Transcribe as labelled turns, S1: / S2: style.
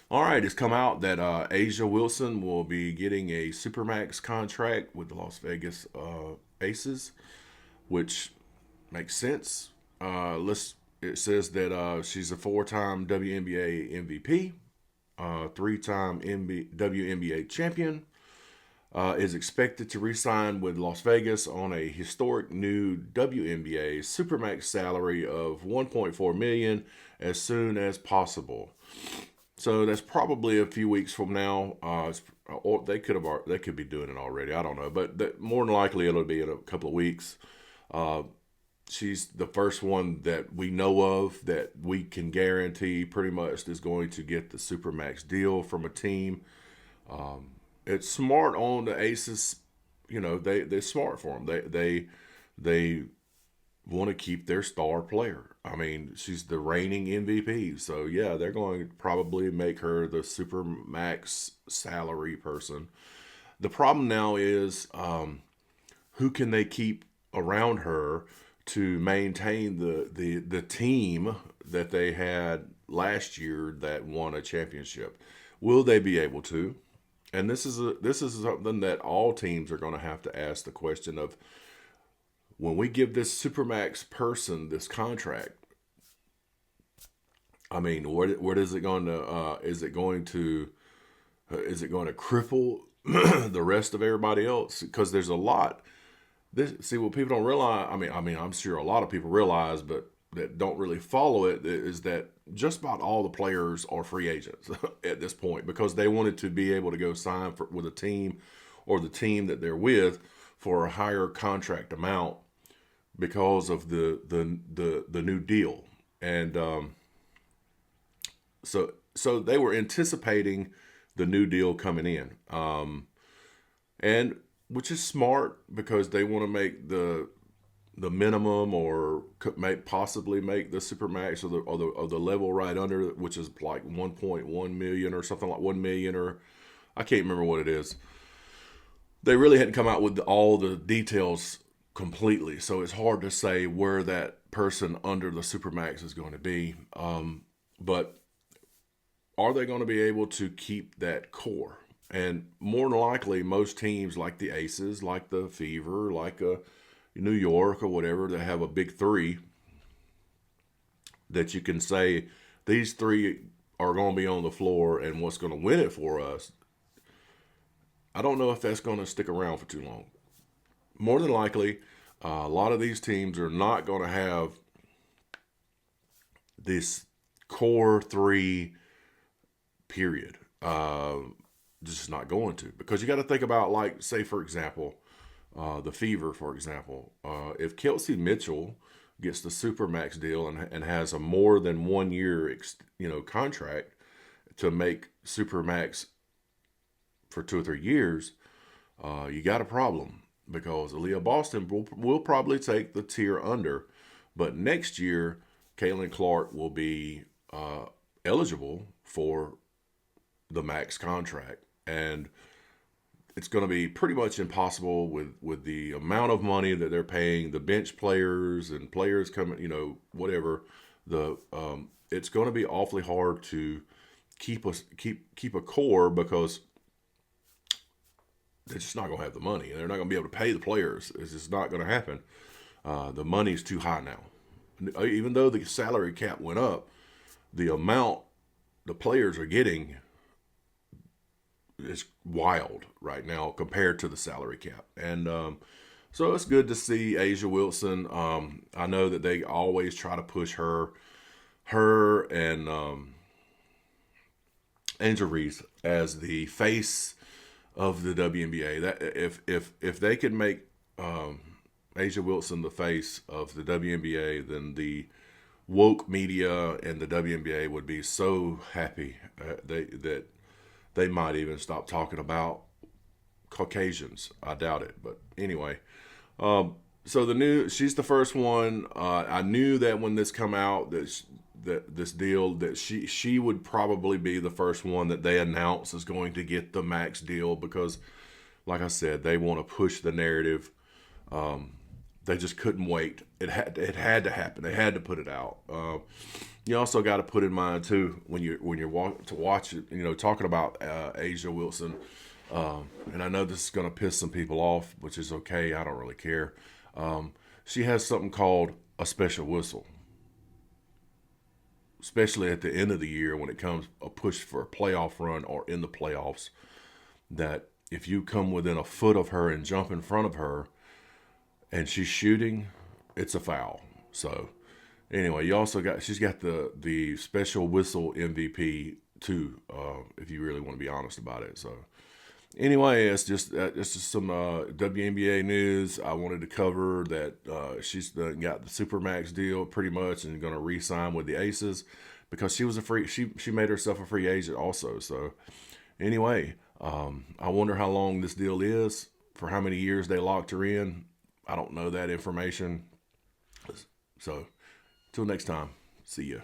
S1: All right, it's come out that Asia Wilson will be getting a Supermax contract with the Las Vegas Aces, which makes sense. It says that she's a four-time WNBA MVP, three-time WNBA champion, is expected to re-sign with Las Vegas on a historic new WNBA Supermax salary of 1.4 million as soon as possible. So that's probably a few weeks from now. Or they could be doing it already. I don't know, but more than likely it'll be in a couple of weeks. Uh, she's the first one that we know of that we can guarantee pretty much is going to get the Supermax deal from a team. It's smart on the Aces. You know, they're smart for them. They want to keep their star player. I mean, she's the reigning MVP. So, yeah, they're going to probably make her the super max salary person. The problem now is who can they keep around her to maintain the team that they had last year that won a championship? Will they be able to? And this is something that all teams are going to have to ask the question of, when we give this supermax person this contract, I mean, what is it going to? Is it going to cripple the rest of everybody else? Because there's a lot. See what people don't realize. I mean, I'm sure a lot of people realize, but that don't really follow it, is that just about all the players are free agents at this point because they wanted to be able to go sign with a team or the team that they're with for a higher contract amount because of the new deal, and so they were anticipating the new deal coming in, and which is smart because they want to make the minimum or possibly make the supermax or the level right under, which is like 1.1 million or something like 1 million, or I can't remember what it is. They really hadn't come out with all the details completely, so it's hard to say where that person under the supermax is going to be. But are they going to be able to keep that core? And more than likely, most teams like the Aces, like the Fever, like New York or whatever, that have a big three that you can say these three are going to be on the floor and what's going to win it for us. I don't know if that's going to stick around for too long. More than likely, a lot of these teams are not going to have this core three, period. Just not going to, because you got to think about, like, say for example, the Fever, for example. If Kelsey Mitchell gets the supermax deal and has a more than 1 year contract to make supermax for 2 or 3 years, you got a problem because Aaliyah Boston will probably take the tier under, but next year Caitlin Clark will be eligible for the max contract, and it's going to be pretty much impossible with the amount of money that they're paying the bench players and players coming, whatever. It's going to be awfully hard to keep a core because they're just not going to have the money. They're not going to be able to pay the players. It's just not going to happen. The money's too high now. Even though the salary cap went up, the amount the players are getting is wild right now compared to the salary cap. And so it's good to see Asia Wilson. I know that they always try to push her and Angel Reese as the face of the WNBA. That if they could make Asia Wilson the face of the WNBA, then the woke media and the WNBA would be so happy that they might even stop talking about Caucasians. I doubt it, but anyway. So she's the first one. I knew that when this come out that this deal that she would probably be the first one that they announce is going to get the max deal because, like I said, they want to push the narrative They just couldn't wait. It had to happen. They had to put it out. You also got to put in mind too when you're watch it. Talking about Asia Wilson, and I know this is going to piss some people off, which is okay. I don't really care. She has something called a special whistle, especially at the end of the year when it comes a push for a playoff run or in the playoffs. That if you come within a foot of her and jump in front of her, and she's shooting, it's a foul. So anyway, she's got the special whistle MVP too, if you really want to be honest about it. So anyway, it's just some WNBA news. I wanted to cover that she's got the Supermax deal pretty much and going to re-sign with the Aces because she was a free. She made herself a free agent also. So anyway, I wonder how long this deal is, for how many years they locked her in. I don't know that information. So, till next time, see ya.